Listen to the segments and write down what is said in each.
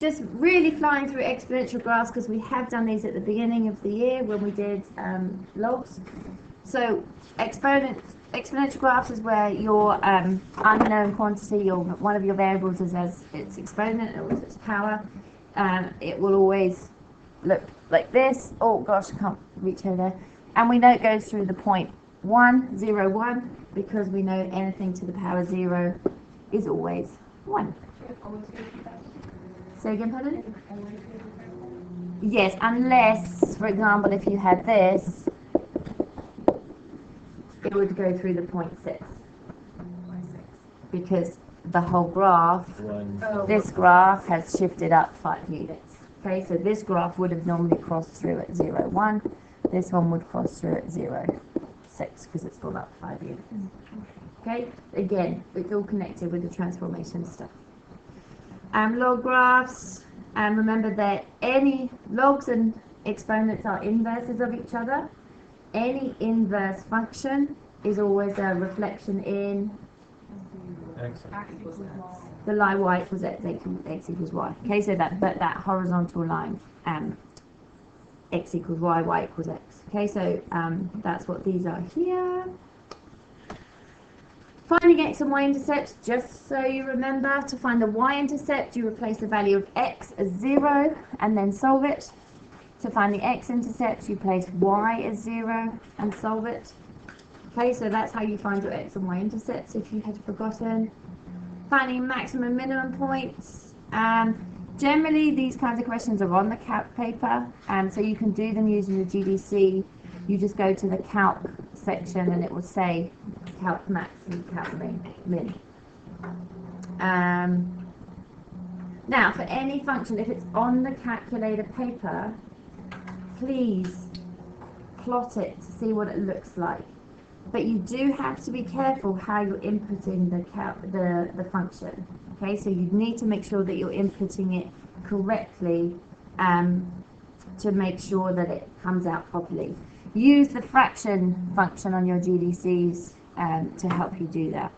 just really flying through exponential graphs because we have done these at the beginning of the year when we did logs. So exponential graphs is where your unknown quantity, or one of your variables, is as its exponent or its power. It will always look like this. Oh gosh, I can't reach over there. And we know it goes through the point 1, 0, 1, because we know anything to the power 0 is always 1. Say again, pardon? Yes, unless, for example, if you had this, it would go through the point 6. Because the whole graph, this graph has shifted up 5 units. Okay, so this graph would have normally crossed through at 0, 1. This one would cross through at 0, 6, because it's gone up 5 units. Okay, again, it's all connected with the transformation stuff. Log graphs, and remember that any logs and exponents are inverses of each other. Any inverse function is always a reflection in the line y equals x equals y. Okay, so that horizontal line, x equals y, y equals x. Okay, so that's what these are here. Finding x and y-intercepts, just so you remember, to find the y-intercept, you replace the value of x as 0 and then solve it. To find the x-intercept, you place y as 0 and solve it. Okay, so that's how you find your x and y-intercepts if you had forgotten. Finding maximum minimum points. Generally, these kinds of questions are on the calc paper, so you can do them using the GDC. You just go to the calc section and it will say calc max and calc min. Now, for any function, if it's on the calculator paper, please plot it to see what it looks like. But you do have to be careful how you're inputting the function. Okay, so you need to make sure that you're inputting it correctly to make sure that it comes out properly. Use the fraction function on your GDCs to help you do that.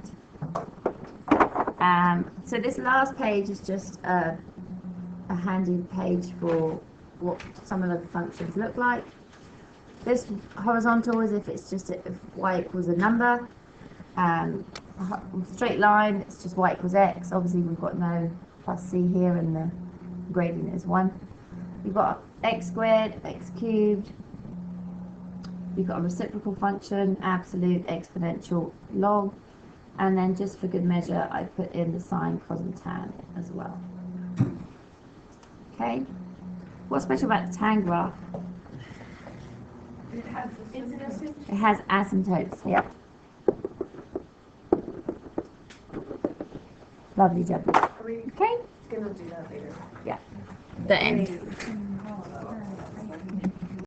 So this last page is just a handy page for what some of the functions look like. This horizontal is if it's just if y equals a number. Straight line, it's just y equals x. Obviously we've got no plus c here and the gradient is 1. You've got x squared, x cubed. You've got a reciprocal function, absolute, exponential, log. And then just for good measure, I put in the sine, cos and tan as well. Okay. What's special about the tan graph? It has incidences? It has asymptotes, yep. Lovely job. Are we Okay? going to do that later? Yeah. The end.